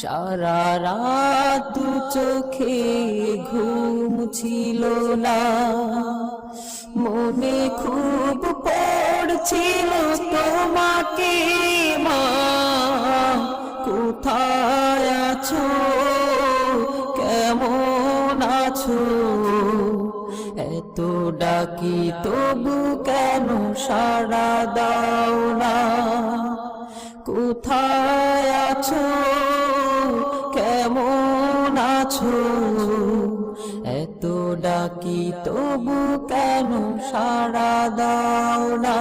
সারা রাত দু চোখে ঘুম ছিল না, মনে খুব পড়ছিল তোমাকে মা, কোথায় আছো, কেমন আছো, এত ডাকি তবু কেন সাড়া দাও না, কোথায় আছো, কেমন আছো, এত ডাকি তবু কেন সাড়া দাও না।